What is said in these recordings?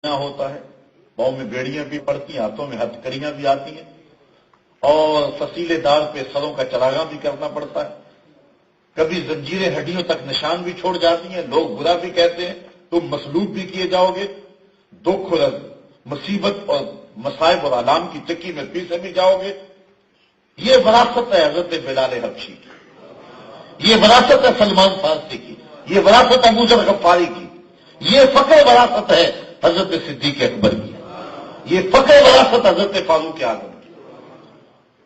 ہوتا ہے، پاؤں میں بیڑیاں بھی پڑتی ہیں، ہاتھوں میں ہتھکڑیاں بھی آتی ہیں، اور فصیلے دار پہ سروں کا چراغاں بھی کرنا پڑتا ہے. کبھی زنجیریں ہڈیوں تک نشان بھی چھوڑ جاتی ہیں، لوگ برا بھی کہتے ہیں، تم مصلوب بھی کیے جاؤ گے، دکھ اور مصیبت اور مصائب اور آلام کی چکی میں پیسے بھی جاؤ گے. یہ وراثت ہے حضرت بلال حبشی کی، یہ وراثت ہے سلمان فارسی کی، یہ وراثت ہے ابو ذر غفاری کی، یہ فخر وراثت ہے حضرت صدیق اکبر کی، یہ فخر وراثت حضرت فاروق اعظم کی،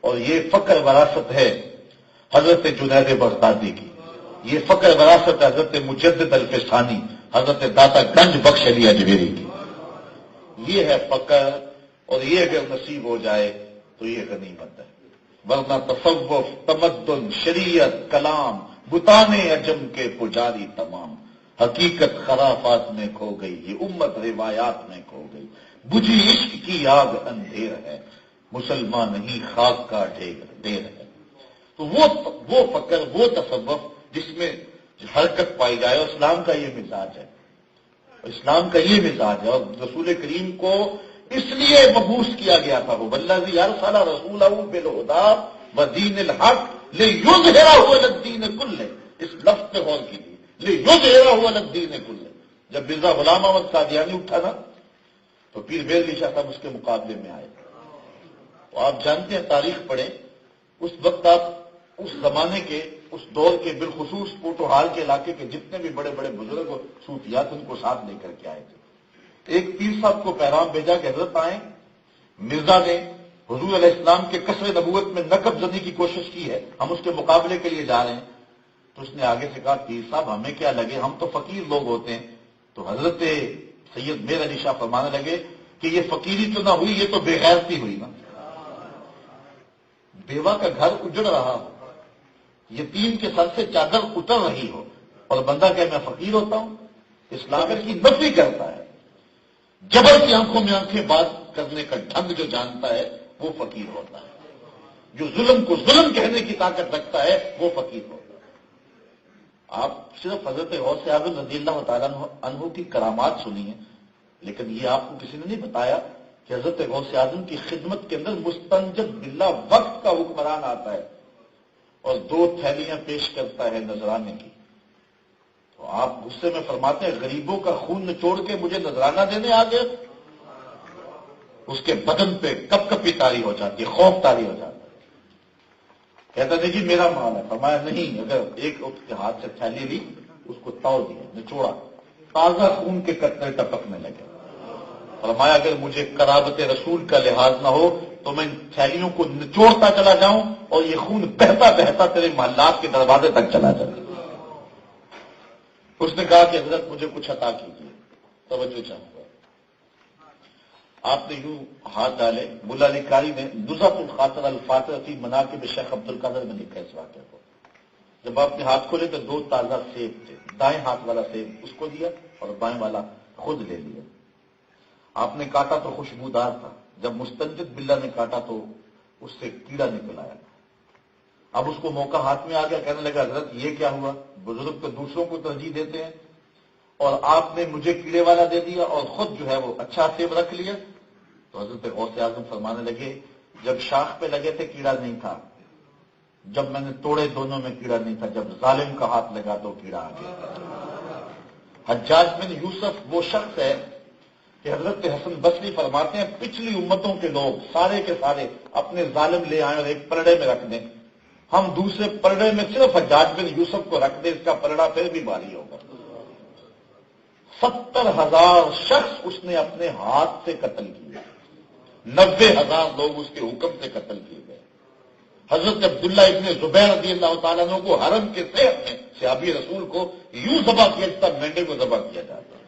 اور یہ فخر وراثت ہے حضرت جنید بغدادی کی، یہ فخر وراثت ہے حضرت مجدد الفسانی، حضرت داتا گنج بخش علی اجمیری کی. یہ ہے فخر، اور یہ اگر نصیب ہو جائے تو یہ غنیمت ہے. ورنہ تصوف، تمدن، شریعت، کلام، بتانے عجم کے پجاری تمام، حقیقت خرافات میں کھو گئی، یہ امت روایات میں کھو گئی. بجھی عشق کی آگ اندھیر ہے، مسلمان نہیں خاک کا ڈھیر ہے. تو وہ فکر، وہ تصوف جس میں حرکت پائی جائے، اور اسلام کا یہ مزاج ہے، اسلام کا یہ مزاج ہے. اور رسول کریم کو اس لیے مبعوث کیا گیا تھا، وہ والذی ارسل رسولہ بالہدی ودین الحق لیظہرہ علی الدین کلہ. اس لفظ پہ غور کیجیے، لیظہرہ علی الدین کلہ. جب مرزا غلام احمد قادیانی اٹھا نا تو پیر بیلوی شاہ صاحب اس کے مقابلے میں آئے. تو آپ جانتے ہیں، تاریخ پڑھیں، اس وقت آپ اس زمانے کے، اس دور کے، بالخصوص پوٹوہال کے علاقے کے جتنے بھی بڑے بڑے بزرگ اور صوفیات ان کو ساتھ لے کر کے آئے تھے. ایک پیر صاحب کو پیغام بھیجا کہ حضرت آئیں، مرزا نے حضور علیہ السلام کے قصر نبوت میں نقب زدی کی کوشش کی ہے، ہم اس کے مقابلے کے لیے جا رہے ہیں. تو اس نے آگے سے کہا، پیر صاحب ہمیں کیا لگے، ہم تو فقیر لوگ ہوتے ہیں. تو حضرت سید میر علی شاہ فرمانے لگے کہ یہ فقیری تو نہ ہوئی، یہ تو بے غیرتی ہوئی نا. بیوہ کا گھر اجڑ رہا ہو، یتیم کے سر سے چادر اتر رہی ہو، اور بندہ کہ میں فقیر ہوتا ہوں. اسلام کی نفی کرتا ہے. جبر کی آنکھوں میں آنکھیں بات کرنے کا ڈھنگ جو جانتا ہے وہ فقیر ہوتا ہے. جو ظلم کو ظلم کہنے کی طاقت رکھتا ہے وہ فقیر ہوتا ہے. آپ صرف حضرت غوث اعظم رضی اللہ تعالیٰ عنہ کی کرامات سنی ہیں، لیکن یہ آپ کو کسی نے نہیں بتایا کہ حضرت غوث اعظم کی خدمت کے اندر مستنجد باللہ وقت کا حکمران آتا ہے اور 2 تھیلیاں پیش کرتا ہے نذرانے کی. تو آپ غصے میں فرماتے ہیں، غریبوں کا خون نچوڑ کے مجھے نذرانہ دینے آ گئے. اس کے بدن پہ کپ کپی طاری ہو جاتی ہے، خوف طاری ہو جاتا ہے. کہتا نہیں جی میرا مال ہے. فرمایا نہیں، اگر ایک اس کے ہاتھ سے تھیلی لی، اس کو توڑ دیا، نچوڑا، تازہ خون کے قطرے ٹپکنے لگے. فرمایا اگر مجھے قرابت رسول کا لحاظ نہ ہو تو میں ان تھیلیوں کو نچوڑتا چلا جاؤں اور یہ خون بہتا بہتا تیرے محلات کے دروازے تک چلا جائے. اس نے کہا کہ حضرت مجھے کچھ عطا کیجیے، توجہ چاہوں گا. آپ نے یوں ہاتھ ڈالے. ملا علی قاری نے نزہۃ الخاطر الفاتح فی مناقب شیخ عبد القادر میں لکھا اس واقعہ کو. جب آپ نے ہاتھ کھولے تو 2 تازہ سیب تھے. دائیں ہاتھ والا سیب اس کو دیا اور بائیں والا خود لے لیا. آپ نے کاٹا تو خوشبودار تھا، جب مستنجد باللہ نے کاٹا تو اس سے کیڑا نکل آیا. اب اس کو موقع ہاتھ میں آ گیا، کہنے لگا حضرت یہ کیا ہوا، بزرگ تو دوسروں کو ترجیح دیتے ہیں اور آپ نے مجھے کیڑے والا دے دیا اور خود جو ہے وہ اچھا سیب رکھ لیا. تو حضرت غوث اعظم فرمانے لگے، جب شاخ پہ لگے تھے کیڑا نہیں تھا، جب میں نے توڑے دونوں میں کیڑا نہیں تھا، جب ظالم کا ہاتھ لگا تو کیڑا آ گیا. حجاج بن یوسف وہ شخص ہے کہ حضرت حسن بصری فرماتے ہیں پچھلی امتوں کے لوگ سارے کے سارے اپنے ظالم لے آئیں اور ایک پلڑے میں رکھ دیں، ہم دوسرے پلڑے میں صرف حجاج بن یوسف کو رکھ دیں، اس کا پلڑا پھر بھی بھاری ہوگا. 70,000 شخص اس نے اپنے ہاتھ سے قتل کیے، 90,000 لوگ اس کے حکم سے قتل کیے گئے. حضرت عبداللہ ابن زبیر رضی اللہ تعالیٰ عنہ کو حرم کے صحت میں صحابی رسول کو یوں ذبح کیا جس طرح مینڈے کو ذبح کیا جاتا ہے.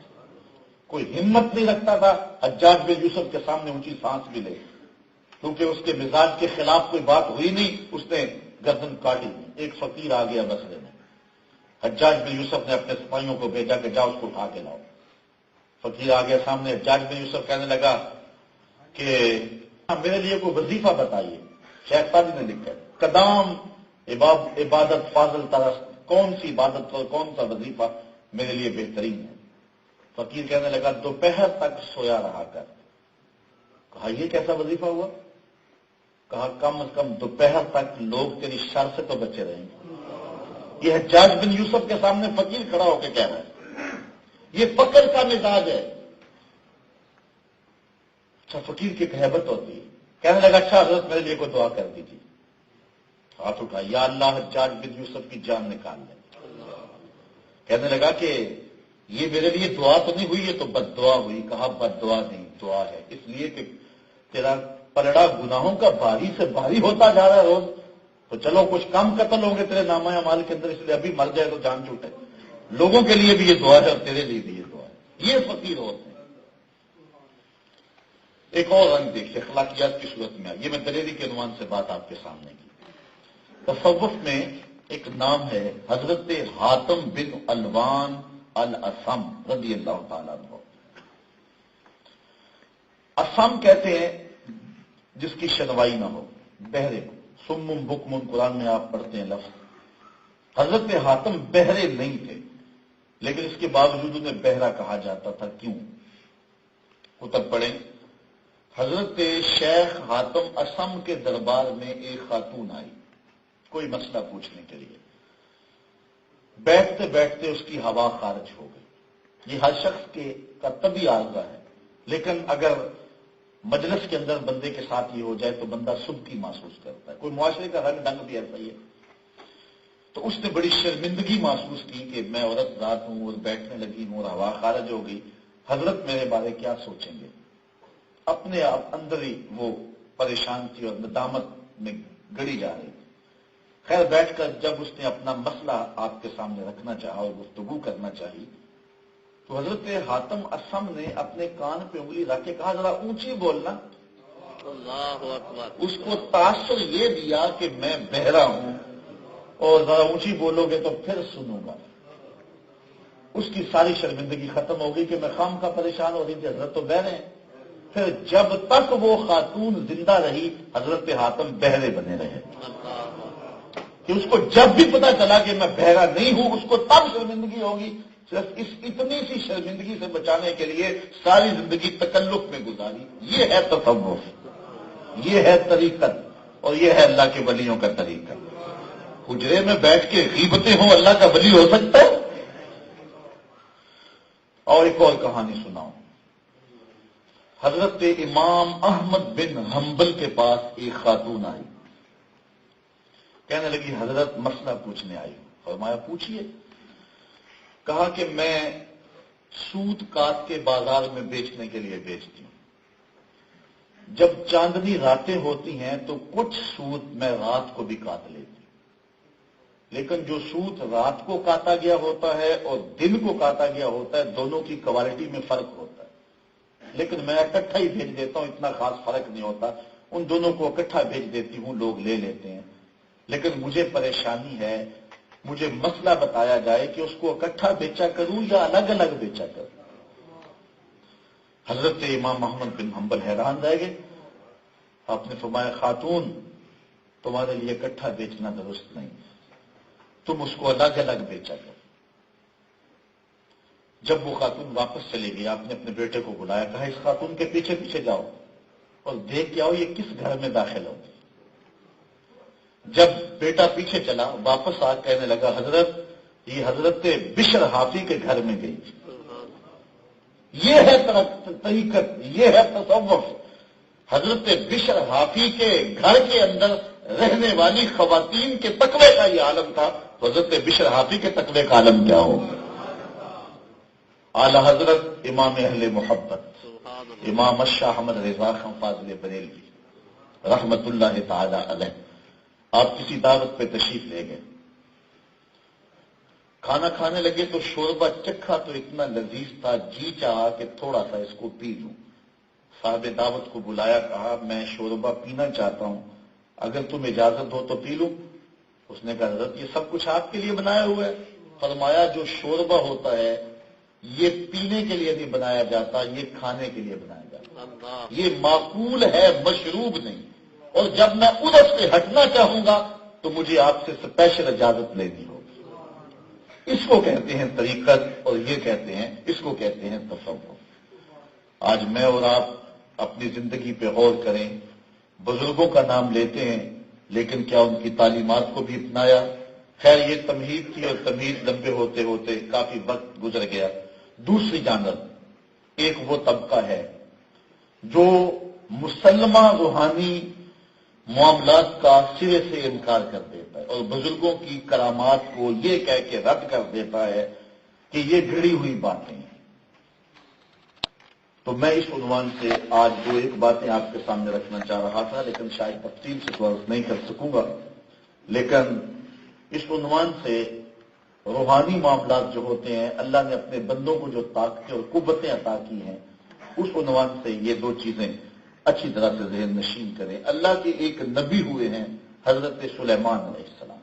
کوئی ہمت نہیں رکھتا تھا حجاج بن یوسف کے سامنے اونچی سانس بھی لے، کیونکہ اس کے مزاج کے خلاف کوئی بات ہوئی نہیں، اس نے گردن کاٹی. ایک فقیر آ گیا بسرے میں، حجاج بن یوسف نے اپنے سپاہیوں کو بھیجا کہ جاؤ اس کو اٹھا کے لاؤ. فقیر آ گیا سامنے. حجاج بن یوسف کہنے لگا کہ میرے لیے کوئی وظیفہ بتائیے. شیخ سادی نے لکھا ہے قدام عبادت فاضل طرف، کون سی عبادت اور کون سا وظیفہ میرے لیے بہترین ہے. فقیر کہنے لگا دوپہر تک سویا رہا کر. کہا یہ کیسا وظیفہ ہوا؟ کہا کم از کم دوپہر تک لوگ تیری شر سے تو بچے رہیں گے. یہ حجاج بن یوسف کے سامنے فقیر کھڑا ہو کے کہہ رہا ہے. یہ فقر کا مزاج ہے. اچھا فقیر کی ایک ہیبت ہوتی ہے. کہنے لگا اچھا حضرت میرے لیے کوئی دعا کر دیجیے. ہاتھ اٹھا یا اللہ حجاج بن یوسف کی جان نکال لے. کہنے لگا کہ یہ میرے لیے دعا تو نہیں ہوئی, یہ تو بد دعا ہوئی. کہا بد دعا نہیں, دعا ہے. اس لیے کہ تیرا پلڑا گناہوں کا بھاری سے بھاری ہوتا جا رہا ہے روز. تو چلو کچھ کم قتل ہوں گے تیرے نامہ اعمال کے اندر, اس لیے ابھی مر جائے تو جان چھوٹے. لوگوں کے لیے بھی یہ دعا ہے اور تیرے لیے بھی یہ دعا ہے. یہ فقیر ہوتے ہیں. ایک اور رنگ دیکھیے اخلاقیات کی صورت میں. یہ میں دلیری کے عنوان سے بات آپ کے سامنے کی. تصوف میں ایک نام ہے حضرت حاتم بن الوان الاسم رضی اللہ تعالیٰ عنہ. اسم کہتے ہیں جس کی شنوائی نہ ہو, بہرے کو. سمم بکم قرآن میں آپ پڑھتے ہیں لفظ. حضرت حاتم بہرے نہیں تھے, لیکن اس کے باوجود انہیں بہرا کہا جاتا تھا. کیوں؟ کتب پڑھیں. حضرت شیخ حاتم اسم کے دربار میں ایک خاتون آئی کوئی مسئلہ پوچھنے کے لیے. بیٹھتے بیٹھتے اس کی ہوا خارج ہو گئی. یہ ہر شخص کا طبی عارضہ ہے, لیکن اگر مجلس کے اندر بندے کے ساتھ یہ ہو جائے تو بندہ سبکی محسوس کرتا ہے. کوئی معاشرے کا رنگ ڈنگ بھی ایسا ہی ہے. تو اس نے بڑی شرمندگی محسوس کی کہ میں عورت ذات ہوں اور بیٹھنے لگی ہوں اور ہوا خارج ہو گئی. حضرت میرے بارے کیا سوچیں گے؟ اپنے آپ اندر ہی وہ پریشان تھی اور ندامت میں گڑی جا رہی تھی. خیر بیٹھ کر جب اس نے اپنا مسئلہ آپ کے سامنے رکھنا چاہا اور گفتگو کرنا چاہی تو حضرت حاتم اسم نے اپنے کان پہ انگلی رکھ کے کہا ذرا اونچی بولنا. اللہ اکبر. اس کو تاثر یہ دیا کہ میں بہرا ہوں اور ذرا اونچی بولو گے تو پھر سنوں گا. اس کی ساری شرمندگی ختم ہو گئی کہ میں خام کا پریشان ہو رہی تھی, حضرت تو بہرے ہیں. پھر جب تک وہ خاتون زندہ رہی حضرت حاتم بہرے بنے رہے. کہ اس کو جب بھی پتا چلا کہ میں بہرا نہیں ہوں اس کو تب شرمندگی ہوگی. صرف اس اتنی سی شرمندگی سے بچانے کے لیے ساری زندگی تکلف میں گزاری. یہ ہے تصوف, یہ ہے طریقت, اور یہ ہے اللہ کے ولیوں کا طریقہ. حجرے میں بیٹھ کے غیبتیں ہوں اللہ کا ولی ہو سکتا ہے؟ اور ایک اور کہانی سناؤں. حضرت امام احمد بن حنبل کے پاس ایک خاتون آئی. کہنے لگی حضرت مسئلہ پوچھنے آئی. فرمایا پوچھیے. کہا کہ میں سوت کاٹ کے بازار میں بیچنے کے لیے بیچتی ہوں. جب چاندنی راتیں ہوتی ہیں تو کچھ سوت میں رات کو بھی کاٹ لیتی ہوں, لیکن جو سوت رات کو کاٹا گیا ہوتا ہے اور دن کو کاٹا گیا ہوتا ہے دونوں کی کوالٹی میں فرق ہوتا ہے. لیکن میں اکٹھا ہی بھیج دیتا ہوں, اتنا خاص فرق نہیں ہوتا. ان دونوں کو اکٹھا بھیج دیتی ہوں, لوگ لے لیتے ہیں. لیکن مجھے پریشانی ہے, مجھے مسئلہ بتایا جائے کہ اس کو اکٹھا بیچا کروں یا الگ الگ بیچا کروں. حضرت امام محمد بن حنبل حیران رہ گئے. آپ نے فرمایا خاتون تمہارے لیے اکٹھا بیچنا درست نہیں, تم اس کو الگ الگ بیچا کرو. جب وہ خاتون واپس چلے گی آپ نے اپنے بیٹے کو بلایا, کہا اس خاتون کے پیچھے پیچھے جاؤ اور دیکھ کے آؤ یہ کس گھر میں داخل ہوگی. جب بیٹا پیچھے چلا واپس آ کہنے لگا حضرت یہ حضرت بشر حافی کے گھر میں گئی. یہ ہے طریقت, یہ ہے تصوف. حضرت بشر حافی کے گھر کے اندر رہنے والی خواتین کے تقوی کا یہ عالم تھا. تو حضرت بشر حافی کے تقوی کا عالم کیا ہو. اعلی حضرت امام اہل محبت امام شاہ احمد رضا خان فاضل بریلوی رحمت اللہ تعالی علیہ, آپ کسی دعوت پہ تشریف لے گئے. کھانا کھانے لگے تو شوربہ چکھا تو اتنا لذیذ تھا, جی چاہا کہ تھوڑا سا اس کو پی لوں. صاحب دعوت کو بلایا, کہا میں شوربہ پینا چاہتا ہوں, اگر تم اجازت ہو تو پی لوں. اس نے کہا حضرت یہ سب کچھ آپ کے لیے بنایا ہوا ہے. فرمایا جو شوربہ ہوتا ہے یہ پینے کے لیے نہیں بنایا جاتا, یہ کھانے کے لیے بنایا جاتا. یہ معقول ہے, مشروب نہیں. اور جب میں ادھر سے ہٹنا چاہوں گا تو مجھے آپ سے اسپیشل اجازت لینی ہوگی. اس کو کہتے ہیں طریقت، اور یہ کہتے ہیں، اس کو کہتے ہیں تصوف۔ آج میں اور آپ اپنی زندگی پہ غور کریں، بزرگوں کا نام لیتے ہیں لیکن کیا ان کی تعلیمات کو بھی اپنایا؟ خیر یہ تمہید تھی، اور تمہید لمبے ہوتے ہوتے کافی وقت گزر گیا۔ دوسری جانب ایک وہ طبقہ ہے جو مسلمہ روحانی معاملات کا سرے سے انکار کر دیتا ہے اور بزرگوں کی کرامات کو یہ کہہ کے رد کر دیتا ہے کہ یہ گھڑی ہوئی باتیں ہیں۔ تو میں اس عنوان سے آج جو ایک باتیں آپ کے سامنے رکھنا چاہ رہا تھا، لیکن شاید تفصیل سے تو نہیں کر سکوں گا، لیکن اس عنوان سے روحانی معاملات جو ہوتے ہیں، اللہ نے اپنے بندوں کو جو طاقتیں اور قوتیں عطا کی ہیں، اس عنوان سے یہ دو چیزیں اچھی طرح سے ذہن نشین کریں۔ اللہ کے ایک نبی ہوئے ہیں حضرت سلیمان علیہ السلام۔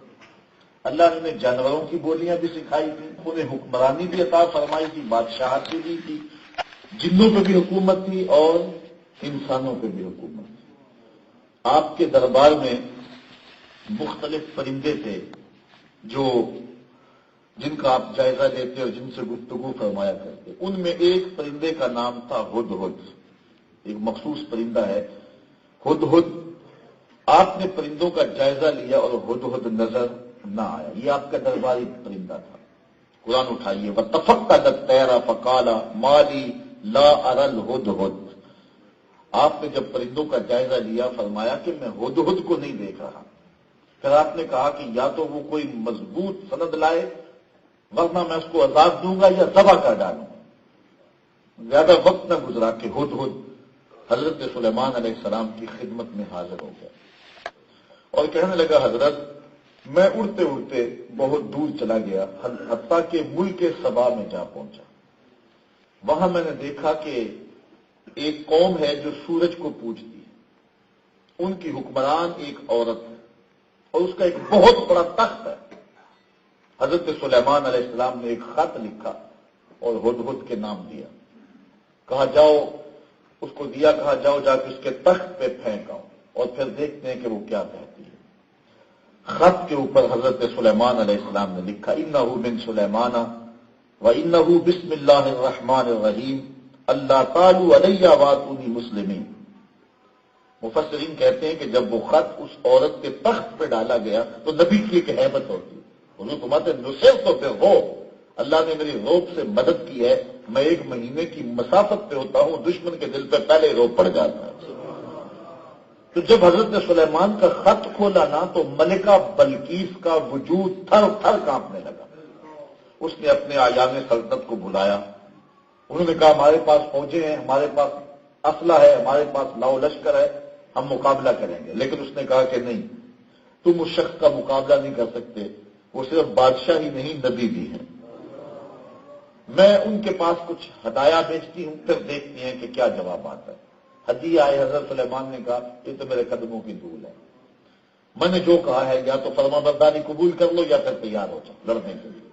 اللہ نے انہیں جانوروں کی بولیاں بھی سکھائی تھی، انہیں حکمرانی بھی عطا فرمائی تھی، بادشاہت بھی دی تھی، جنوں پہ بھی حکومت تھی اور انسانوں پہ بھی حکومت تھی۔ آپ کے دربار میں مختلف پرندے تھے جن کا آپ جائزہ لیتے اور جن سے گفتگو فرمایا کرتے۔ ان میں ایک پرندے کا نام تھا ہدہد، ایک مخصوص پرندہ ہے ہدہد۔ آپ نے پرندوں کا جائزہ لیا اور ہدہد نظر نہ آیا، یہ آپ کا درباری پرندہ تھا۔ قرآن اٹھائیے، وَتَفَقَّدَ الطَّيْرَ فَقَالَ مَا لِي لَا أَرَى الْهُدْهُدَ۔ آپ نے جب پرندوں کا جائزہ لیا فرمایا کہ میں ہدہد کو نہیں دیکھ رہا۔ پھر آپ نے کہا کہ یا تو وہ کوئی مضبوط سند لائے ورنہ میں اس کو عذاب دوں گا یا ذبح کر ڈالوں گا۔ زیادہ وقت نہ گزرا کہ ہدہد حضرت سلیمان علیہ السلام کی خدمت میں حاضر ہو گیا اور کہنے لگا، حضرت میں اڑتے اڑتے بہت دور چلا گیا، حتیٰ کہ ملک سبا میں جا پہنچا۔ وہاں میں نے دیکھا کہ ایک قوم ہے جو سورج کو پوجتی ہے، ان کی حکمران ایک عورت ہے اور اس کا ایک بہت بڑا تخت ہے۔ حضرت سلیمان علیہ السلام نے ایک خط لکھا اور ہدہد کے نام دیا، کہا جاؤ، اس کو دیا، کہا جاؤ جا کے اس کے تخت پہ پھینکاؤ اور پھر دیکھتے ہیں کہ وہ کیا کہتی ہے۔ خط کے اوپر حضرت سلیمان علیہ السلام نے لکھا، انہ من سلیمان وانہ بسم اللہ الرحمن الرحیم اللہ تعالی علیہ واتونی مسلمین۔ مفسرین کہتے ہیں کہ جب وہ خط اس عورت کے تخت پہ ڈالا گیا تو نبی کی ایک ہیبت ہوتی، حضور فرماتے نصرت تو پھر ہو، اللہ نے میری روب سے مدد کی ہے، میں 1 مہینے کی مسافت پہ ہوتا ہوں، دشمن کے دل پہ پہلے روب پڑ جاتا ہے۔ تو جب حضرت سلیمان کا خط کھولا نا تو ملکہ بلقیس کا وجود تھر تھر کانپنے لگا۔ اس نے اپنے آیام سلطنت کو بلایا، انہوں نے کہا ہمارے پاس فوجیں ہیں، ہمارے پاس اسلحہ ہے، ہمارے پاس لاؤ لشکر ہے، ہم مقابلہ کریں گے۔ لیکن اس نے کہا کہ نہیں، تم اس شخص کا مقابلہ نہیں کر سکتے، وہ صرف بادشاہ ہی نہیں نبی بھی ہیں۔ میں ان کے پاس کچھ ہدایہ بھیجتی ہوں، پھر دیکھتے ہیں کہ کیا جواب آتا ہے۔ ہدیہ آئے، حضرت سلیمان نے کہا یہ تو میرے قدموں کی دھول ہے، میں نے جو کہا ہے یا تو فرما برداری قبول کر لو یا پھر تیار ہو جاؤ لڑنے کے لیے۔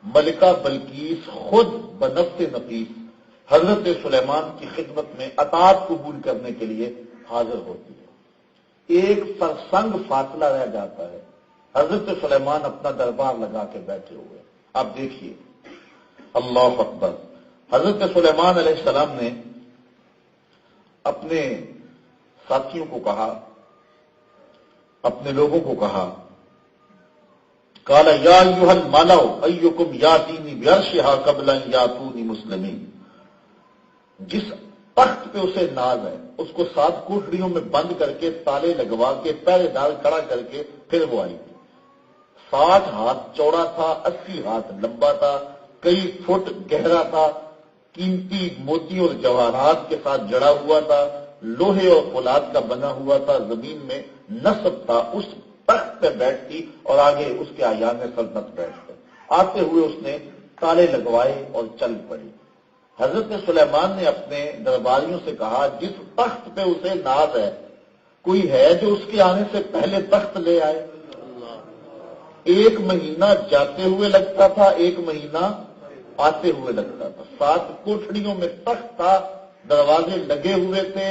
ملکہ بلقیس خود بنفس نفیس حضرت سلیمان کی خدمت میں اطاعت قبول کرنے کے لیے حاضر ہوتی ہے۔ ایک فرسنگ فاصلہ رہ جاتا ہے، حضرت سلیمان اپنا دربار لگا کے بیٹھے ہوئے۔ آپ دیکھیے، اللہ اکبر، حضرت سلیمان علیہ السلام نے اپنے ساتھیوں کو کہا، اپنے لوگوں کو کہا، قال یا ایھا الملأ ایکم یاتینی بعرشھا قبل ان یاتونی مسلمین۔ جس تخت پہ اسے ناز ہے اس کو 7 کوٹڑیوں میں بند کر کے تالے لگوا کے پہرے دار کھڑا کر کے پھر وہ آئی تھی۔ 60 ہاتھ چوڑا تھا، 80 ہاتھ لمبا تھا، کئی فٹ گہرا تھا، قیمتی موتی اور جواہرات کے ساتھ جڑا ہوا تھا، لوہے اور فولاد کا بنا ہوا تھا، زمین میں نصب تھا۔ اس تخت پہ بیٹھتی اور آگے اس کے ایام سلطنت بیٹھتے، آتے ہوئے اس نے تالے لگوائے اور چل پڑی۔ حضرت سلیمان نے اپنے درباریوں سے کہا جس تخت پہ اسے ناز ہے کوئی ہے جو اس کے آنے سے پہلے تخت لے آئے؟ 1 مہینہ جاتے ہوئے لگتا تھا، 1 مہینہ آتے ہوئے لگتا تھا۔ 7 کوٹھڑیوں میں تخت تھا، دروازے لگے ہوئے تھے،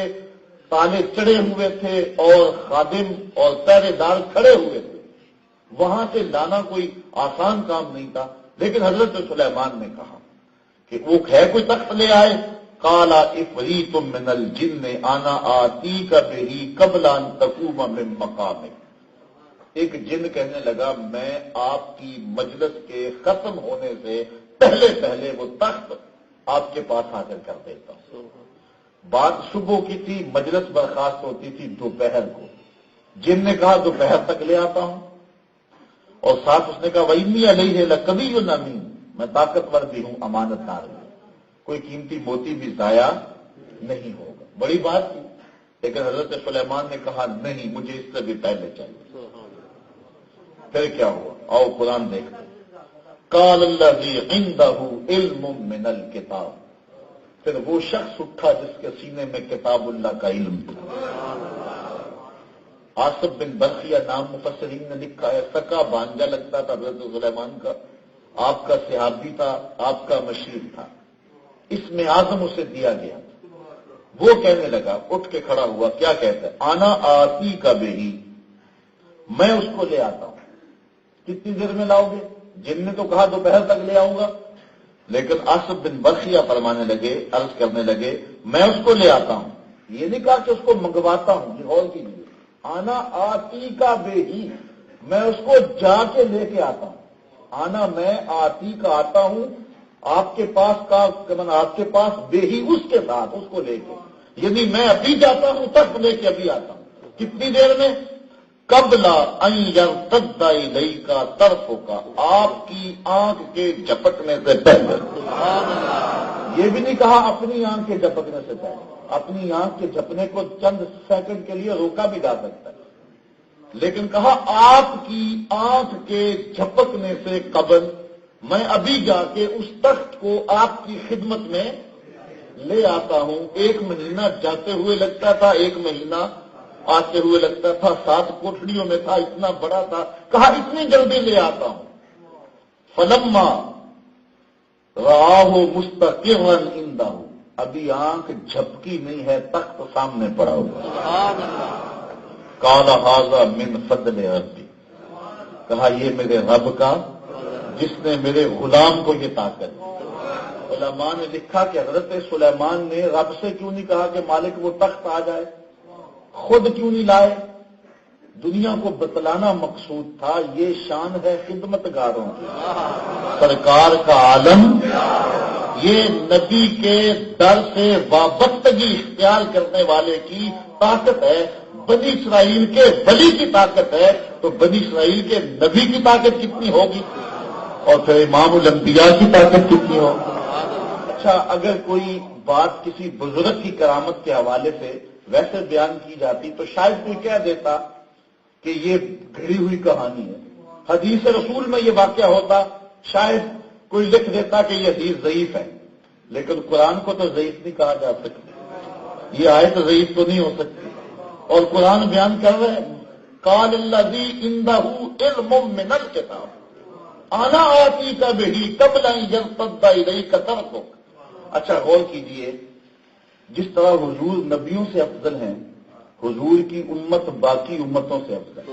تالے چڑھے ہوئے تھے اور خادم اور پہرے دار کھڑے ہوئے تھے۔ وہاں سے لانا کوئی آسان کام نہیں تھا، لیکن حضرت سلیمان نے کہا کہ وہ ہے کوئی تخت لے آئے. قالا افریت من الجن انا آتیک بہ قبل ان تقوم من مقامک. ایک جن کہنے لگا میں آپ کی مجلس کے ختم ہونے سے پہلے پہلے وہ تخت آپ کے پاس حاضر کر دیتا ہوں. بات صبح کی تھی، مجلس برخاست ہوتی تھی دوپہر کو. جن نے کہا دوپہر تک لے آتا ہوں، اور ساتھ اس نے کہا وَإِنِّي عَلَيْهِ لَقَوِيٌّ أَمِينٌ، میں طاقتور بھی ہوں، امانت دار ہوں، کوئی قیمتی موتی بھی ضائع نہیں ہوگا. بڑی بات تھی، لیکن حضرت سلیمان نے کہا نہیں، مجھے اس سے بھی پہلے چاہیے. پھر کیا ہوا؟ آؤ قرآن دیکھتے. قال الذی عنده علم من الکتاب، پھر وہ شخص اٹھا جس کے سینے میں کتاب اللہ کا علم تھا. آصف بن برقیہ نام مفسرین نے لکھا ہے، سکا بانجا لگتا تھا حضرت سلیمان کا، آپ کا صحابی تھا، آپ کا مشیر تھا، اس میں اعظم اسے دیا گیا. وہ کہنے لگا، اٹھ کے کھڑا ہوا، کیا کہتا ہے؟ آنا آتی کا بہی، میں اس کو لے آتا ہوں. کتنی دیر میں لاؤ گے؟ جن نے تو کہا دوپہر تک لے آؤں گا، لیکن آصف بن برقیہ فرمانے لگے، عرض کرنے لگے میں اس کو لے آتا ہوں. یہ نہیں کہا کہ اس کو منگواتا ہوں، یہ غور کیجیے. آنا آتی کا بے ہی، میں اس کو جا کے لے کے آتا ہوں. آنا میں، آتی کا آتا ہوں، آپ کے پاس کا آپ کے پاس بے ہی اس کے ساتھ، اس کو لے کے، یعنی میں ابھی جاتا ہوں تک لے کے ابھی آتا ہوں. کتنی دیر میں؟ قبل ان یرتد الیک طرفک، آپ کی آنکھ کے جھپکنے سے پہلے. یہ بھی نہیں کہا اپنی آنکھ کے جھپکنے سے پہلے، اپنی آنکھ کے جھپنے کو چند سیکنڈ کے لیے روکا بھی جا سکتا ہے، لیکن کہا آپ کی آنکھ کے جھپکنے سے قبل میں ابھی جا کے اس تخت کو آپ کی خدمت میں لے آتا ہوں. 1 مہینہ جاتے ہوئے لگتا تھا، 1 مہینہ آتے ہوئے لگتا تھا. 7 کوٹھڑیوں میں تھا، اتنا بڑا تھا. کہا اتنی جلدی لے آتا ہوں. فلما راہ مستقرا عنده، ابھی آنکھ جھپکی نہیں ہے، تخت سامنے پڑا ہوا. قال ھذا من فضل ربی، کہا یہ میرے رب کا جس نے میرے غلام کو یہ طاقت دی. علماء نے لکھا کہ حضرت سلیمان نے رب سے کیوں نہیں کہا کہ مالک وہ تخت آ جائے، خود کیوں نہیں لائے؟ دنیا کو بتلانا مقصود تھا، یہ شان ہے خدمت گاروں کی. سرکار کا عالم، یہ نبی کے در سے وابستگی اختیار کرنے والے کی طاقت ہے. بنی اسرائیل کے ولی کی طاقت ہے، تو بنی اسرائیل کے نبی کی طاقت کتنی ہوگی، اور پھر امام الانبیاء کی طاقت کتنی ہوگی. اچھا، اگر کوئی بات کسی بزرگ کی کرامت کے حوالے سے ویسے بیان کی جاتی تو شاید کوئی کہہ دیتا کہ یہ گھڑی ہوئی کہانی ہے. حدیث رسول میں یہ واقعہ ہوتا، شاید کوئی لکھ دیتا کہ یہ حدیث ضعیف ہے. لیکن قرآن کو تو ضعیف نہیں کہا جا سکتا، یہ آیت ضعیف تو نہیں ہو سکتی. اور قرآن بیان کر رہے ہیں قال الذی عنده علم من الکتاب انا آتیک بہ قبل ان یرتد الیک طرفک. اچھا غور کیجئے، جس طرح حضور نبیوں سے افضل ہیں، حضور کی امت باقی امتوں سے افضل.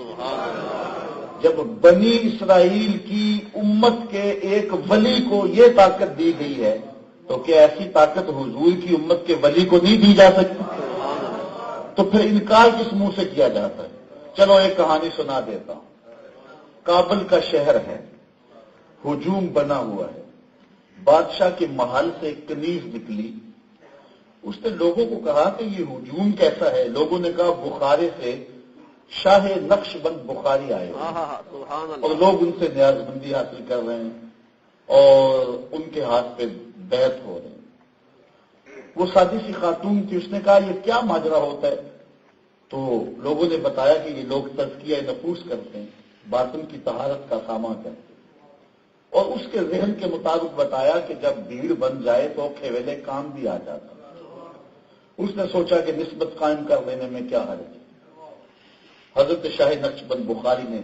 جب بنی اسرائیل کی امت کے ایک ولی کو یہ طاقت دی گئی ہے تو کیا ایسی طاقت حضور کی امت کے ولی کو نہیں دی جا سکتی؟ تو پھر انکار کس منہ سے کیا جاتا ہے؟ چلو ایک کہانی سنا دیتا ہوں. کابل کا شہر ہے، ہجوم بنا ہوا ہے. بادشاہ کے محل سے ایک کنیز نکلی، اس نے لوگوں کو کہا کہ یہ ہجوم کیسا ہے. لوگوں نے کہا بخارے سے شاہ نقش بند بخاری آئے اور لوگ ان سے نیاز بندی حاصل کر رہے ہیں اور ان کے ہاتھ پہ بیعت ہو رہے ہیں. وہ سادی سی خاتون تھی، اس نے کہا یہ کیا ماجرا ہوتا ہے؟ تو لوگوں نے بتایا کہ یہ لوگ تزکیہ نفوس کرتے ہیں، باطن کی طہارت کا سامان کرتے ہیں. اور اس کے ذہن کے مطابق بتایا کہ جب بھیڑ بن جائے تو کھیویلے کام بھی آ جاتا. اس نے سوچا کہ نسبت قائم کر لینے میں کیا حرج ہے. حضرت شاہ نقش بند بخاری نے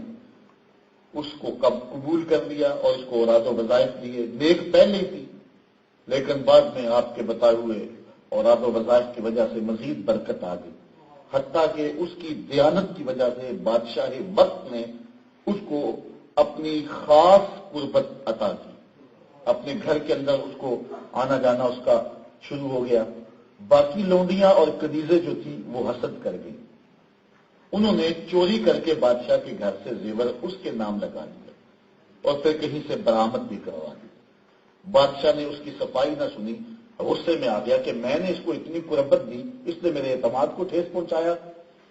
اس کو قبول کر لیا اور اس کو اوراد و وظائف دیے. نیک پہلے تھی، لیکن بعد میں آپ کے بتائے ہوئے اوراد و وظائف کی وجہ سے مزید برکت آ گئی، حتیٰ کہ اس کی دیانت کی وجہ سے بادشاہ وقت نے اس کو اپنی خاص قربت عطا کی، اپنے گھر کے اندر اس کو آنا جانا اس کا شروع ہو گیا۔ باقی لونڈیاں اور قدیزیں جو تھی وہ حسد کر گئی، انہوں نے چوری کر کے بادشاہ کے گھر سے زیور اس کے نام لگا دیا اور پھر کہیں سے برآمد بھی کروا دی۔ بادشاہ نے اس کی صفائی نہ سنی، غصے میں آ گیا کہ میں نے اس کو اتنی قربت دی، اس نے میرے اعتماد کو ٹھیس پہنچایا۔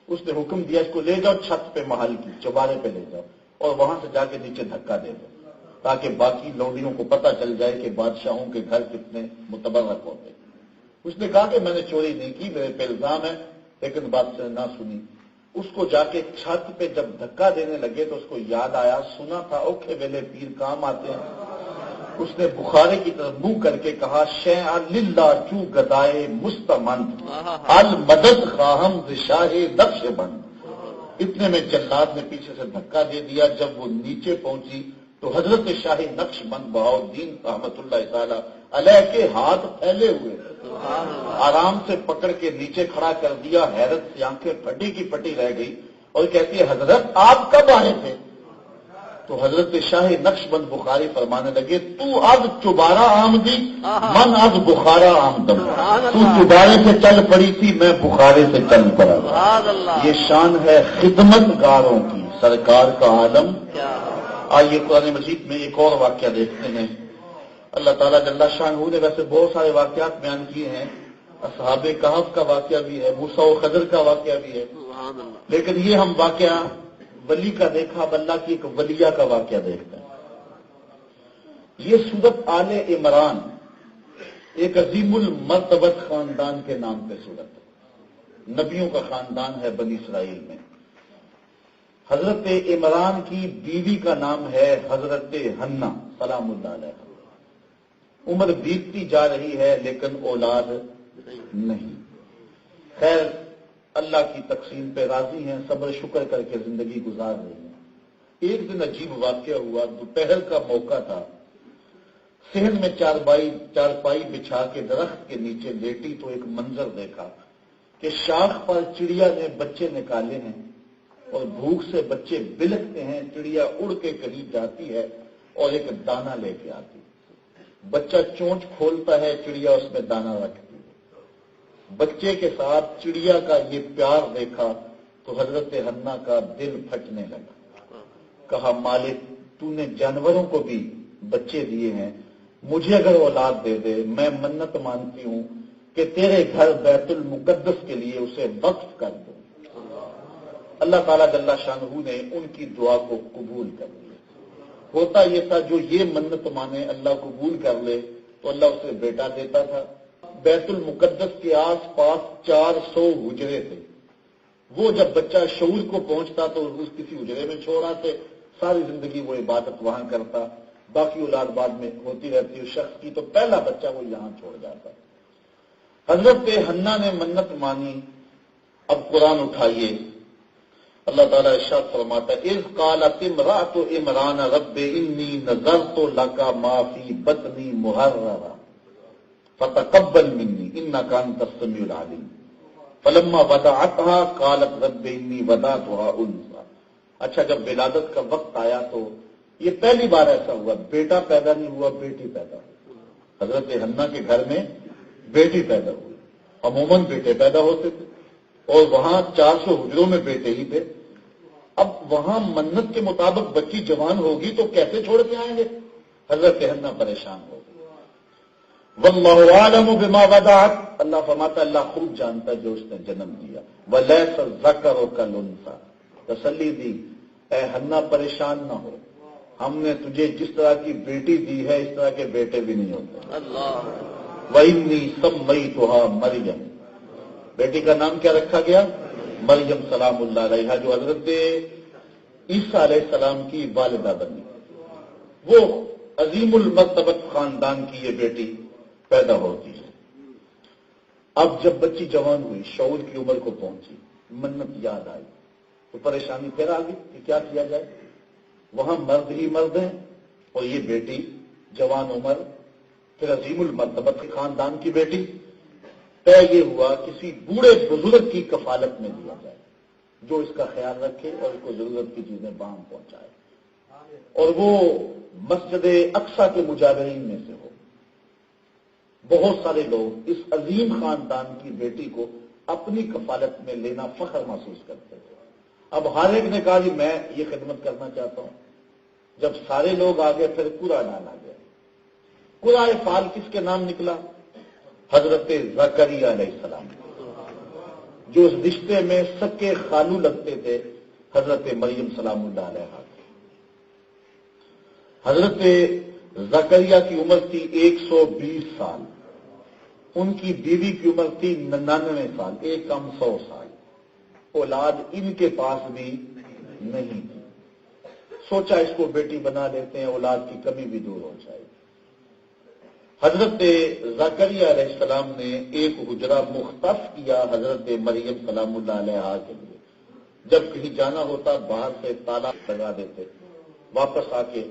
اس نے حکم دیا اس کو لے جاؤ چھت پہ، محل کی چوبارے پہ لے جاؤ اور وہاں سے جا کے نیچے دھکا دے دو، تاکہ باقی لوڈیوں کو پتہ چل جائے کہ بادشاہوں کے گھر کتنے متبرک ہوتے۔ اس نے کہا کہ میں نے چوری نہیں کی، میرے پہ الزام ہے، لیکن بادشاہ نے نہ سنی۔ اس کو جا کے چھت پہ جب دھکا دینے لگے تو اس کو یاد آیا، سنا تھا اوکھے ویلے پیر کام آتے ہیں۔ اس نے بخارے کی طرف منہ کر کے کہا، شیء للہ چو گدائے مستمند المدد خواہم ز شاہ نقش بند۔ اتنے میں جلاد نے پیچھے سے دھکا دے دیا۔ جب وہ نیچے پہنچی تو حضرت شاہ نقش بند بہاؤالدین رحمت اللہ تعالی علیہ کے ہاتھ پھیلے ہوئے، آرام سے پکڑ کے نیچے کھڑا کر دیا۔ حیرت سے آنکھیں پھٹی کی پھٹی رہ گئی اور کہتی ہے، حضرت آپ کب آئے تھے؟ تو حضرت شاہ نقش بند بخاری فرمانے لگے، تو اب چوبارہ آمدی من اب بخارا آمدم، تو چوبارے سے چل پڑی تھی، میں بخارے سے چل پڑا۔ یہ شان ہے خدمت گاروں کی، سرکار کا عالم۔ آئیے قرآن مجید میں ایک اور واقعہ دیکھتے ہیں۔ اللہ تعالیٰ جل شانہ نے ویسے بہت سارے واقعات بیان کیے ہیں، اصحاب کہف کا واقعہ بھی ہے، موسیٰ و خضر کا واقعہ بھی ہے، لیکن یہ ہم واقعہ ولی کا دیکھا، اب اللہ کی ایک ولیہ کا واقعہ دیکھتے ہیں۔ یہ سورت آل عمران ایک عظیم المرتبت خاندان کے نام پہ سورت ہے، نبیوں کا خاندان ہے بنی اسرائیل میں۔ حضرت عمران کی بیوی کا نام ہے حضرت حنہ سلام اللہ علیہ۔ عمر بیتتی جا رہی ہے لیکن اولاد نہیں، خیر اللہ کی تقسیم پہ راضی ہیں، صبر شکر کر کے زندگی گزار رہی ہیں۔ ایک دن عجیب واقعہ ہوا، دوپہر کا موقع تھا، صحن میں چارپائی بچھا کے درخت کے نیچے لیٹی تو ایک منظر دیکھا کہ شاخ پر چڑیا نے بچے نکالے ہیں اور بھوک سے بچے بلکتے ہیں۔ چڑیا اڑ کے قریب جاتی ہے اور ایک دانہ لے کے آتی، بچہ چونچ کھولتا ہے، چڑیا اس میں دانہ رکھتی ہے۔ بچے کے ساتھ چڑیا کا یہ پیار دیکھا تو حضرت حنہ کا دل پھٹنے لگا، کہا مالک تو نے جانوروں کو بھی بچے دیے ہیں، مجھے اگر اولاد دے دے، میں منت مانتی ہوں کہ تیرے گھر بیت المقدس کے لیے اسے وقف کر دوں۔ اللہ تعالیٰ جل شانہ نے ان کی دعا کو قبول کر لیا۔ ہوتا یہ تھا جو یہ منت مانے اللہ قبول کر لے تو اللہ اسے بیٹا دیتا تھا۔ بیت المقدس کے آس پاس 400 حجرے تھے، وہ جب بچہ شعور کو پہنچتا تو اس کسی حجرے میں چھوڑ آتے، ساری زندگی وہ عبادت وہاں کرتا، باقی اولاد بعد میں ہوتی رہتی اس شخص کی، تو پہلا بچہ وہ یہاں چھوڑ جاتا۔ حضرت حنہ نے منت مانی۔ اب قرآن اٹھائیے، اللہ تعالیٰ ارشاد فرماتا ہے، اذ قالت امرأۃ عمران رب انی نذرت لک ما فی بطنی محررا فتقبل منی انک انت السمیع العلیم فلما وضعتها قالت رب انی وضعتها انثی۔ اچھا، جب ولادت کا وقت آیا تو یہ پہلی بار ایسا ہوا، بیٹا پیدا نہیں ہوا، بیٹی پیدا ہوئی۔ حضرت حنہ کے گھر میں بیٹی پیدا ہوئی، عموماً بیٹے پیدا ہوتے تھے اور وہاں 400 حجروں میں بیٹے ہی تھے۔ اب وہاں منت کے مطابق بچی جوان ہوگی تو کیسے چھوڑ کے آئیں گے؟ حضرت حنہ پریشان ہو گئی۔ واللہ عالم بما وضعت، اللہ فرماتا اللہ خوب جانتا جو اس نے جنم دیا۔ ولیس الذکر کالانثی، تسلی دی، اے حنہ پریشان نہ ہو، ہم نے تجھے جس طرح کی بیٹی دی ہے اس طرح کے بیٹے بھی نہیں ہوتے۔ وَإِنِّي سَمَّيْتُهَا مریم، بیٹی کا نام کیا رکھا گیا؟ مریم سلام اللہ علیہا، جو حضرت عیسیٰ علیہ السلام کی والدہ بنی۔ وہ عظیم المرتبت خاندان کی یہ بیٹی پیدا ہوتی ہے۔ اب جب بچی جوان ہوئی، شعور کی عمر کو پہنچی، منت یاد آئی تو پریشانی پھر آ گئی کہ کیا کیا جائے۔ وہاں مرد ہی مرد ہیں اور یہ بیٹی جوان عمر، پھر عظیم المرتبت کے خاندان کی بیٹی۔ طے یہ ہوا کسی بوڑھے بزرگ کی کفالت میں دیا جائے جو اس کا خیال رکھے اور اس کو ضرورت کی چیزیں باہم پہنچائے۔ اور وہ مسجد اقصی کے مجاورین میں سے ہو. بہت سارے لوگ اس عظیم خاندان کی بیٹی کو اپنی کفالت میں لینا فخر محسوس کرتے تھے. اب ہر ایک نے کہا جی میں یہ خدمت کرنا چاہتا ہوں. جب سارے لوگ آ گئے پھر قرہ ڈالا گیا. قرہ فال کس کے نام نکلا؟ حضرت زکریہ علیہ السلام، جو اس رشتے میں سکے خالو لگتے تھے حضرت مریم سلام اللہ علیہا. حضرت زکریہ کی عمر تھی 120 سال، ان کی بیوی کی عمر تھی 99 سال، ایک کم 100 سال. اولاد ان کے پاس بھی نہیں تھی. سوچا اس کو بیٹی بنا لیتے ہیں، اولاد کی کمی بھی دور ہو جائے. حضرت زکریہ علیہ السلام نے ایک حجرہ مختص کیا حضرت مریم سلام اللہ علیہا کے لیے. جب کہیں جانا ہوتا باہر سے تالا لگا دیتے، واپس آ کے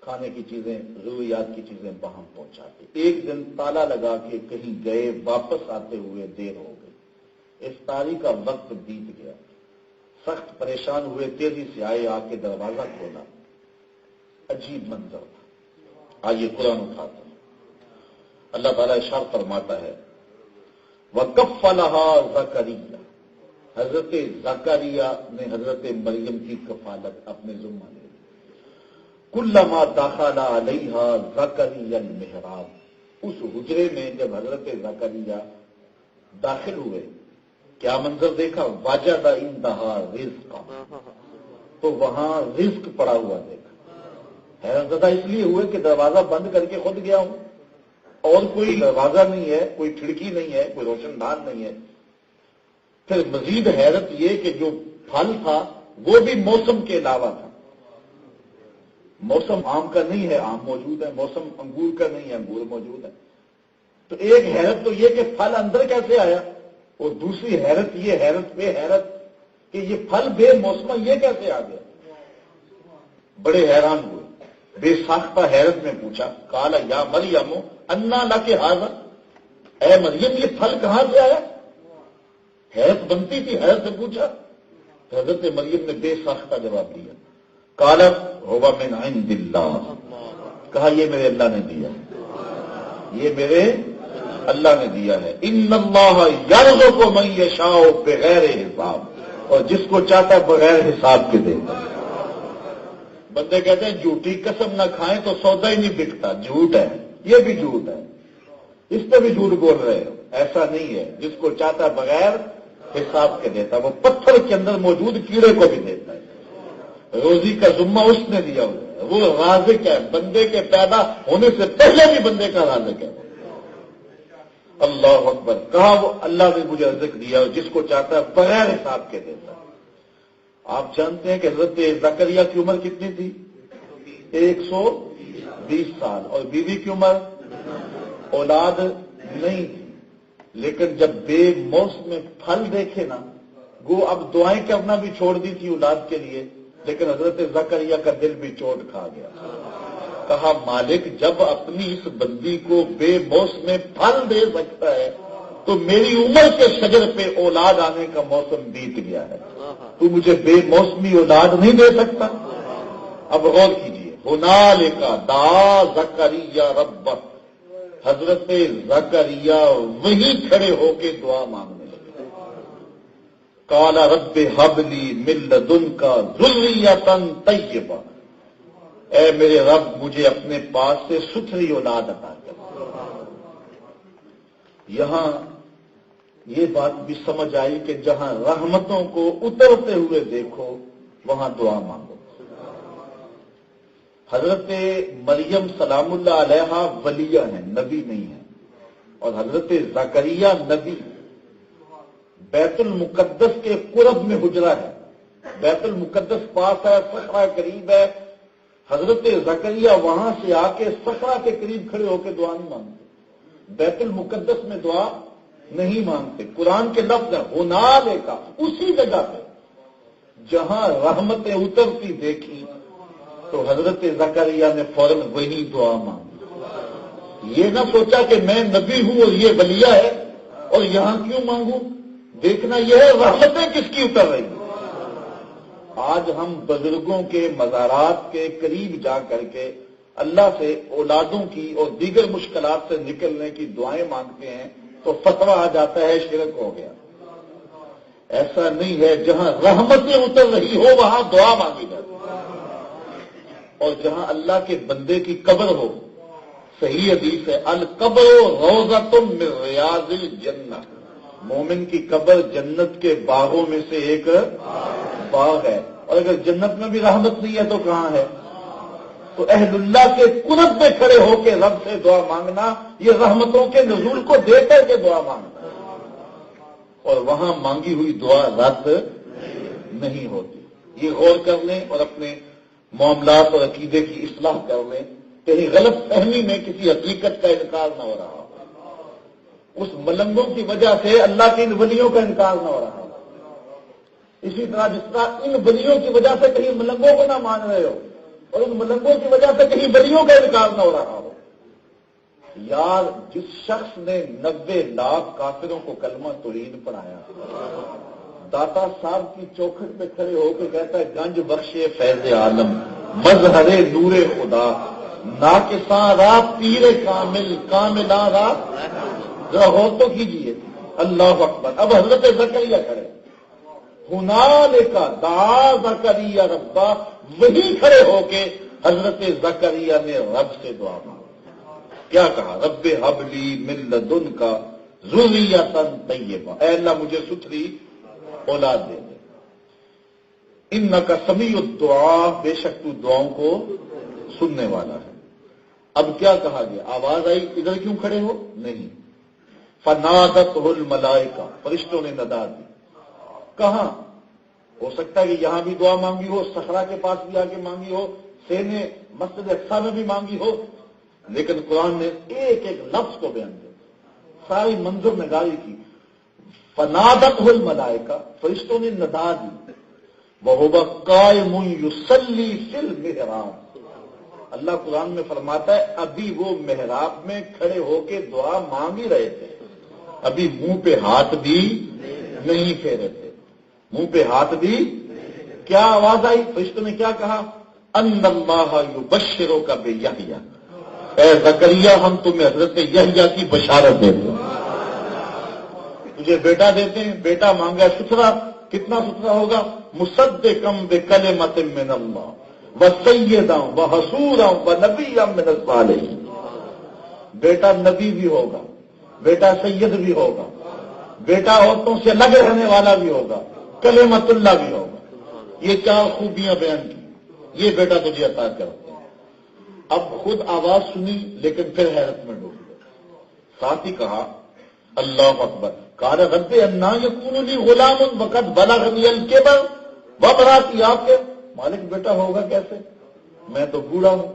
کھانے کی چیزیں، ضروریات کی چیزیں باہم پہنچاتے. ایک دن تالا لگا کے کہیں گئے، واپس آتے ہوئے دیر ہو گئی. افطاری کا وقت بیت گیا. سخت پریشان ہوئے، تیزی سے آئے، آ کے دروازہ کھولا. عجیب منظر تھا. آئیے قرآن اٹھاتے ہیں. اللہ تعالیٰ ارشاد فرماتا ہے وَكَفَّلَهَا زَكَرِيَّا، حضرت زکریا نے حضرت مریم کی کفالت اپنے ذمہ لے لی. كُلَّمَا دَخَلَ عَلَيْهَا زَكَرِيَّا الْمِحْرَابَ، اس حجرے میں جب حضرت زکریا داخل ہوئے کیا منظر دیکھا؟ وَجَدَ عِندَهَا رِزْقًا، تو وہاں رزق پڑا ہوا دیکھا. حیرت زدہ اس لیے ہوئے کہ دروازہ بند کر کے خود گیا ہوں اور کوئی دروازہ نہیں ہے، کوئی کھڑکی نہیں ہے، کوئی روشن دان نہیں ہے. پھر مزید حیرت یہ کہ جو پھل تھا وہ بھی موسم کے علاوہ تھا. موسم آم کا نہیں ہے، آم موجود ہے. موسم انگور کا نہیں ہے، انگور موجود ہے. تو ایک حیرت تو یہ کہ پھل اندر کیسے آیا، اور دوسری حیرت یہ، حیرت پہ حیرت کہ یہ پھل بے موسم یہ کیسے آ گیا. بڑے حیران ہوئے. بے ساختہ حیرت میں پوچھا قال یا مریم انا لک ھذا، اے مریم یہ پھل کہاں سے آیا؟ حیرت بنتی تھی، حیرت سے پوچھا. حضرت مریم نے بے ساختہ جواب دیا قالت ھو من عند اللہ، کہا یہ میرے اللہ نے دیا، یہ میرے اللہ نے دیا ہے. ان اللہ یرزق من یشاء بغیر حساب، اور جس کو چاہتا ہے بغیر حساب کے دیتا ہے. بندے کہتے ہیں جھوٹی قسم نہ کھائیں تو سودا ہی نہیں بکتا، جھوٹ ہے، یہ بھی جھوٹ ہے، اس پہ بھی جھوٹ بول رہے ہو. ایسا نہیں ہے، جس کو چاہتا ہے بغیر حساب کے دیتا ہے. وہ پتھر کے اندر موجود کیڑے کو بھی دیتا ہے. روزی کا ذمہ اس نے دیا ہوا ہے. وہ رازق ہے، بندے کے پیدا ہونے سے پہلے بھی بندے کا رازق ہے. اللہ اکبر. کہا وہ اللہ نے مجھے رزق دیا، جس کو چاہتا ہے بغیر حساب کے دیتا ہے. آپ جانتے ہیں کہ حضرت زکریا کی عمر کتنی تھی؟ 120 سال، اور بیوی کی عمر، اولاد نہیں تھی. لیکن جب بے موسم میں پھل دیکھے نا، گو اب دعائیں کرنا بھی چھوڑ دی تھی اولاد کے لیے، لیکن حضرت زکریا کا دل بھی چوٹ کھا گیا. کہا مالک جب اپنی اس بندی کو بے موسم میں پھل دے سکتا ہے تو میری عمر کے شجر پہ اولاد آنے کا موسم بیت گیا ہے، تو مجھے بے موسمی اولاد نہیں دے سکتا. اب غور کیجیے. ہنالک دعا زکریا رب، حضرت زکریا وہی کھڑے ہو کے دعا مانگنے لگے. قال رب ہب لی من لدنک ذریۃ طیبہ، اے میرے رب مجھے اپنے پاس سے ستھری اولاد عطا کر. یہاں یہ بات بھی سمجھ آئی کہ جہاں رحمتوں کو اترتے ہوئے دیکھو وہاں دعا مانگو. حضرت مریم سلام اللہ علیہا ولیہ ہیں، نبی نہیں ہیں، اور حضرت زکریا نبی. بیت المقدس کے قرب میں حجرہ ہے، بیت المقدس پاس ہے، صخرہ قریب ہے. حضرت زکریا وہاں سے آ کے صخرہ کے قریب کھڑے ہو کے دعا نہیں مانگتے، بیت المقدس میں دعا نہیں مانگتے. قرآن کے لفظ ہے ہنالک، اسی جگہ پہ جہاں رحمتیں اترتی دیکھی تو حضرت زکریا نے فوراً وہی دعا مانگی. یہ نہ سوچا کہ میں نبی ہوں اور یہ ولیہ ہے اور یہاں کیوں مانگوں. دیکھنا یہ ہے رحمتیں کس کی اتر رہی ہیں. آج ہم بزرگوں کے مزارات کے قریب جا کر کے اللہ سے اولادوں کی اور دیگر مشکلات سے نکلنے کی دعائیں مانگتے ہیں تو فتویٰ آ جاتا ہے شرک ہو گیا۔ ایسا نہیں ہے، جہاں رحمتیں اتر رہی ہو وہاں دعا مانگی جاتی ہے، اور جہاں اللہ کے بندے کی قبر ہو، صحیح حدیث ہے، القبر روضۃ من ریاض الجنہ، مومن کی قبر جنت کے باغوں میں سے ایک باغ ہے، اور اگر جنت میں بھی رحمت نہیں ہے تو کہاں ہے؟ تو اہل اللہ کے قرب میں کھڑے ہو کے رب سے دعا مانگنا، یہ رحمتوں کے نزول کو دے کر کے دعا مانگنا، اور وہاں مانگی ہوئی دعا رد نہیں ہوتی۔ یہ غور کر لیں اور اپنے معاملات اور عقیدے کی اصلاح کر لیں، کہیں غلط فہمی میں کسی حقیقت کا انکار نہ ہو رہا ہو، اس ملنگوں کی وجہ سے اللہ کے ان ولیوں کا انکار نہ ہو رہا ہو، اسی طرح جس طرح ان ولیوں کی وجہ سے کہیں ملنگوں کو نہ مان رہے ہو، اور ان ملنگوں کی وجہ سے کہیں ولیوں کا انکار نہ ہو رہا ہو۔ یار، جس شخص نے 90 لاکھ کافروں کو کلمہ توحید پڑھایا، داتا صاحب کی چوکھٹ پہ کھڑے ہو کے کہتا ہے گنج بخشے فیض عالم مظہر نور خدا ناقصاں را پیر کامل کاملاں را، ذرا غور تو کیجیے، اللہ اکبر۔ اب حضرت زکریا کھڑے، ہنالک دعا زکریا ربا، وہی کھڑے ہو کے حضرت زکریا نے رب سے دعا مانگی۔ کیا کہا؟ رب ہب لی من لدنک ذریۃ طیبہ، اے اللہ مجھے ستھری اولاد دے دے، انک سمیع الدعاء، بے شک تو دعاؤں کو سننے والا ہے۔ اب کیا کہا گیا؟ آواز آئی ادھر کیوں کھڑے ہو؟ نہیں، فنادتہ الملائکہ، فرشتوں نے ندا دی۔ کہاں؟ ہو سکتا ہے کہ یہاں بھی دعا مانگی ہو، صحرا کے پاس بھی آ کے مانگی ہو، سینے مسجد اقصی میں بھی مانگی ہو، لیکن قرآن نے ایک ایک لفظ کو بیان کیا، ساری منظر نگاری کی۔ فنادتہ الملائکہ، فرشتوں نے ندا دی، وہو قائم یصلی فی المحراب، اللہ قرآن میں فرماتا ہے ابھی وہ محراب میں کھڑے ہو کے دعا مانگ ہی رہے تھے، ابھی منہ پہ ہاتھ بھی نہیں پھیرے تھے، منہ پہ ہاتھ بھی۔ کیا آواز آئی؟ فرشتوں نے کیا کہا؟ ان اللہ یبشرک بیحییٰ، اے زکریا ہم تمہیں حضرت یحییٰ کی بشارت دیتے ہیں، تجھے بیٹا دیتے ہیں، بیٹا مانگا ستھرا، کتنا ستھرا ہوگا؟ مصدقا بکلمۃ من اللہ وسیدا وحصورا ونبیا من الصالحین، بیٹا نبی بھی ہوگا، بیٹا سید بھی ہوگا، بیٹا عورتوں سے الگ رہنے والا بھی ہوگا، کلمۃ اللہ بھی ہوگا۔ یہ چار خوبیاں بیان کی، یہ بیٹا تجھے عطا کرتے ہیں۔ اب خود آواز سنی لیکن پھر حیرت میں ڈوب گئے، ساتھ ہی کہا اللہ اکبر، قال رب انا یکون لی غلام وقد بلغنی الکبر وامرأتی عاقر، مالک بیٹا ہوگا کیسے؟ میں تو بوڑھا ہوں،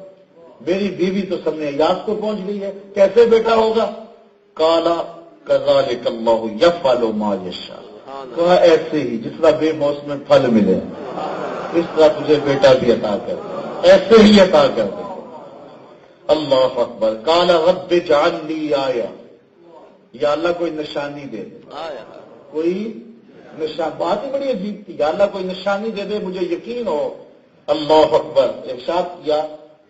میری بیوی تو سن یاس کو پہنچ گئی ہے، کیسے بیٹا ہوگا؟ قال کذالک اللہ یفعل ما یشاء، کہا ایسے ہی جس طرح بے موسم پھل ملے اس طرح تجھے بیٹا بھی عطا کر دے، ایسے ہی عطا کر دے۔ اللہ اکبر۔ قال رب اجعل لی آیہ، یا اللہ کوئی نشانی دے دے، کوئی نشان، بات ہی بڑی عجیب تھی، یا اللہ کوئی نشانی دے دے مجھے یقین ہو۔ اللہ اکبر۔ ارشاد کیا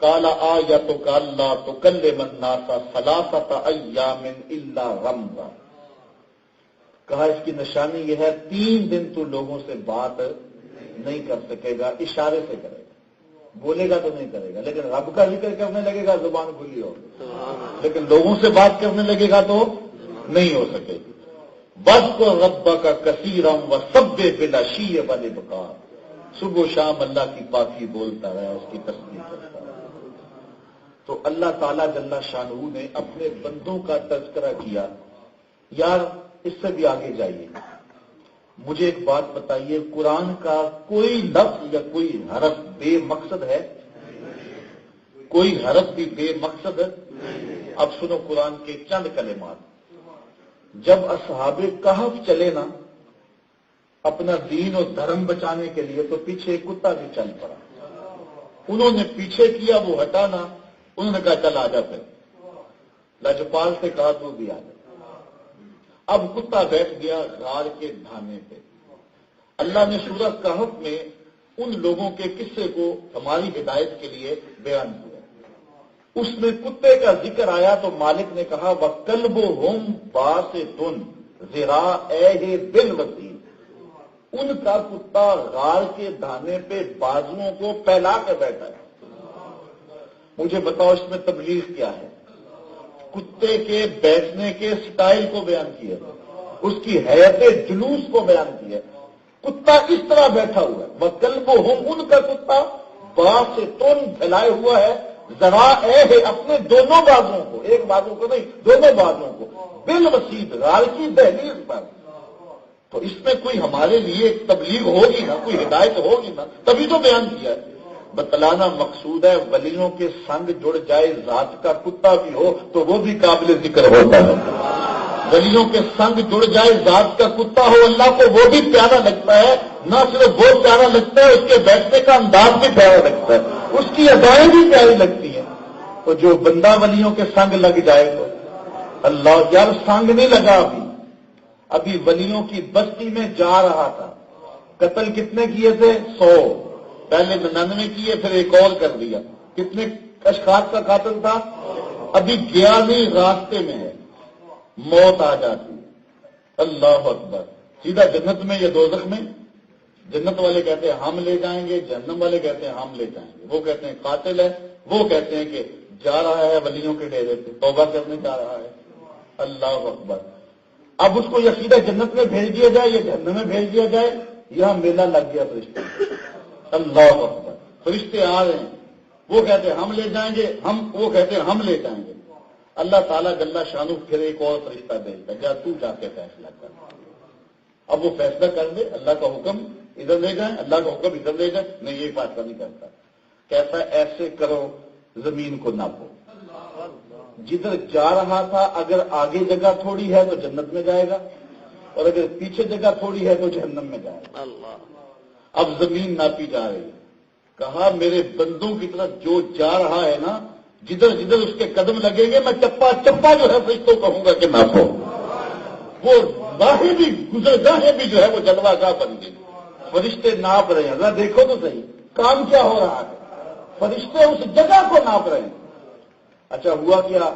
قال آیتک اللہ تکلم الناس ثلاثۃ ایام الا رمزا، کہا اس کی نشانی یہ ہے 3 دن تو لوگوں سے بات نہیں کر سکے گا، اشارے سے کرے گا، بولے گا تو نہیں کرے گا، لیکن رب کا ذکر کرنے لگے گا زبان کھلی ہوگی، لیکن لوگوں سے بات کرنے لگے گا تو نہیں ہو سکے گی۔ وَاذْكُرْ رَبَّكَ كَثِيرًا وَسَبِّحْ بِالْعَشِيِّ وَالْإِبْكَارِ، صبح و شام اللہ کی پاکی بولتا رہا، اس کی تسبیح کرتا رہا۔ تو اللہ تعالیٰ جل شانہ نے اپنے بندوں کا تذکرہ کیا۔ یار اس سے بھی آگے جائیے، مجھے ایک بات بتائیے، قرآن کا کوئی لفظ یا کوئی حرف بے مقصد ہے؟ کوئی حرف بھی بے مقصد ہے؟ اب سنو قرآن کے چند کلمات۔ جب اصحاب کہف چلے نا اپنا دین اور دھرم بچانے کے لیے تو پیچھے ایک کتا بھی چل پڑا، انہوں نے پیچھے کیا، وہ ہٹا نا، انہوں نے کہا چل آ جا، پھر لجپال سے کہا تو بھی آ جا۔ اب کتا بیٹھ گیا غار کے ڈھانے پہ۔ اللہ نے سورہ کہف میں ان لوگوں کے قصے کو ہماری ہدایت کے لیے بیان کیا۔ اس میں کتے کا ذکر آیا تو مالک نے کہا وَقَلْبُهُمْ بَاسِطٌ ذِرَاعَیْہِ بِالْوَتِینِ، ان کا کتا غار کے دانے پہ بازوؤں کو پھیلا کے بیٹھا ہے۔ مجھے بتاؤ اس میں تبلیغ کیا ہے؟ کتے کے بیٹھنے کے سٹائل کو بیان کیا، اس کی حیت جلوس کو بیان کیا۔ کتا اس طرح بیٹھا ہوا ہے، وَقَلْبُهُمْ، ان کا کتا باسطٌ پھیلائے ہوا ہے، ذراعیہ اپنے دونوں بازوؤں کو، ایک بازو کو نہیں دونوں بازوؤں کو، بالوسید غار کی دہلیز پر۔ تو اس میں کوئی ہمارے لیے ایک تبلیغ ہوگی نا، کوئی ہدایت ہوگی نا، تبھی تو بیان کیا ہے۔ بتلانا مقصود ہے ولیوں کے سنگ جڑ جائے ذات کا کتا بھی ہو تو وہ بھی قابل ذکر ہوتا ہے۔ ولیوں کے سنگ جڑ جائے ذات کا کتا ہو، اللہ کو وہ بھی پیارا لگتا ہے، نہ صرف وہ پیارا لگتا ہے، اس کے بیٹھنے کا انداز بھی پیارا لگتا ہے، اس کی ادائیں بھی پیاری لگتی ہیں۔ تو جو بندہ ولیوں کے سنگ لگ جائے تو اللہ، یار سنگ نہیں لگا ابھی ولیوں کی بستی میں جا رہا تھا، قتل کتنے کیے تھے؟ 100، پہلے 99 کیے، پھر ایک اور کر دیا۔ کتنے اشخاص کا قاتل تھا؟ ابھی گیا نہیں، راستے میں ہے، موت آ جاتی۔ اللہ اکبر، سیدھا جنت میں یا دوزخ میں؟ جنت والے کہتے ہیں ہم لے جائیں گے، جہنم والے کہتے ہیں ہم لے جائیں گے۔ وہ کہتے ہیں قاتل ہے، وہ کہتے ہیں کہ جا رہا ہے ولیوں کے ڈیرے پہ، توبہ کرنے جا رہا ہے۔ اللہ اکبر، اب اس کو یا سیدھا جنت میں بھیج دیا جائے یا جہنم میں بھیج دیا جائے، یہاں میلہ لگ گیا فرشتے۔ اللہ اکبر، فرشتے آ رہے ہیں، وہ کہتے ہیں ہم لے جائیں گے، وہ کہتے ہیں ہم لے جائیں گے۔ اللہ تعالیٰ جل شانہ پھر ایک اور فرشتہ بھیجتا، جا تو جا کے فیصلہ کر۔ اب وہ فیصلہ کر دے، اللہ کا حکم ادھر لے جائیں، اللہ کا حکم ادھر لے جائیں، نہیں یہ فیصلہ نہیں کرتا، کہتا ہے ایسے کرو زمین کو ناپو، جدھر جا رہا تھا اگر آگے جگہ تھوڑی ہے تو جنت میں جائے گا، اور اگر پیچھے جگہ تھوڑی ہے تو جہنم میں جائے گا۔ اب زمین ناپی جا رہی ہے، کہا میرے بندوں کی طرف جو جا رہا ہے نا، جدھر جدھر اس کے قدم لگیں گے میں چپا چپا جو ہے فرشتوں کہوں گا کہ ناپو۔ وہ راہیں بھی گزرگاہیں بھی جو ہے وہ جلوہ گاہ بن گئی، فرشتے ناپ رہے ہیں۔ ذرا دیکھو تو صحیح کام کیا ہو رہا ہے، فرشتے اس جگہ کو ناپ رہے ہیں۔ اچھا ہوا کیا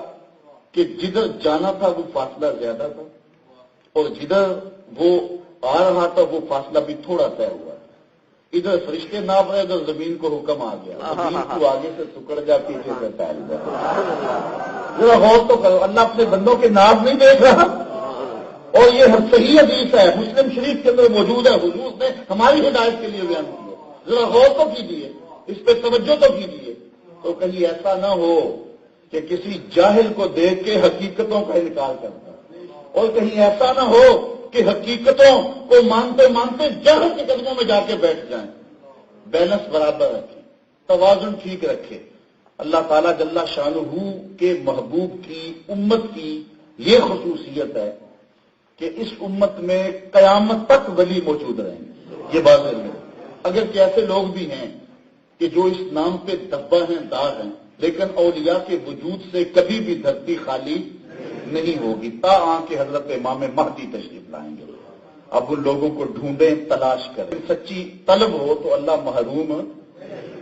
کہ جدھر جانا تھا وہ فاصلہ زیادہ تھا، اور جدھر وہ آ رہا تھا وہ فاصلہ بھی تھوڑا طے ہوا۔ ادھر فرشتے ناپ رہے، ادھر زمین کو حکم آ گیا، زمین کو آگے سے سکڑ جا، پیچھے سے پھیل جا۔ ذرا غور تو کرو، اللہ اپنے بندوں کے ناپ نہیں دیکھ رہا؟ اور یہ صحیح حدیث ہے، مسلم شریف کے اندر موجود ہے، حضور نے ہماری ہدایت کے لیے بیان کیا۔ ذرا غور تو کیجیے، اس پہ توجہ تو کیجیے، تو کہیں ایسا نہ ہو کہ کسی جاہل کو دیکھ کے حقیقتوں کا انکار کرتا، اور کہیں ایسا نہ ہو کہ حقیقتوں کو مانتے مانتے جہل کے قدموں میں جا کے بیٹھ جائیں۔ بیلنس برابر رکھیں، توازن ٹھیک رکھے۔ اللہ تعالیٰ جل شانہ کے محبوب کی امت کی یہ خصوصیت ہے کہ اس امت میں قیامت تک ولی موجود رہیں گے، یہ بات ہے۔ اگر ایسے لوگ بھی ہیں کہ جو اس نام پہ دبا ہیں، داغ ہیں، لیکن اولیاء کے وجود سے کبھی بھی دھرتی خالی نہیں ہوگی تا کہ حضرت امام مہدی تشریف لائیں گے۔ اب ان لوگوں کو ڈھونڈیں، تلاش کریں، سچی طلب ہو تو اللہ محروم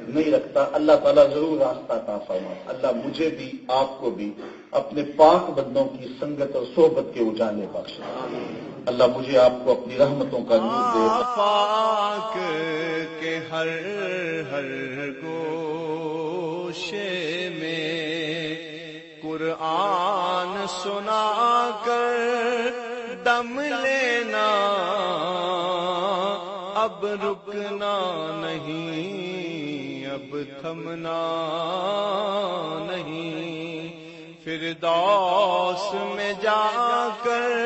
نہیں رکھتا، اللہ تعالیٰ ضرور راستہ عطا فرمائے۔ اللہ مجھے بھی آپ کو بھی اپنے پاک بندوں کی سنگت اور صحبت کے اجالے بخشے۔ اللہ مجھے آپ کو اپنی رحمتوں کا نور دے۔ پاک کے ہر ہر گوشے میں قرآن سنا کر دم لینا، اب رکنا نہیں، اب تھمنا نہیں، فردوس میں جا کر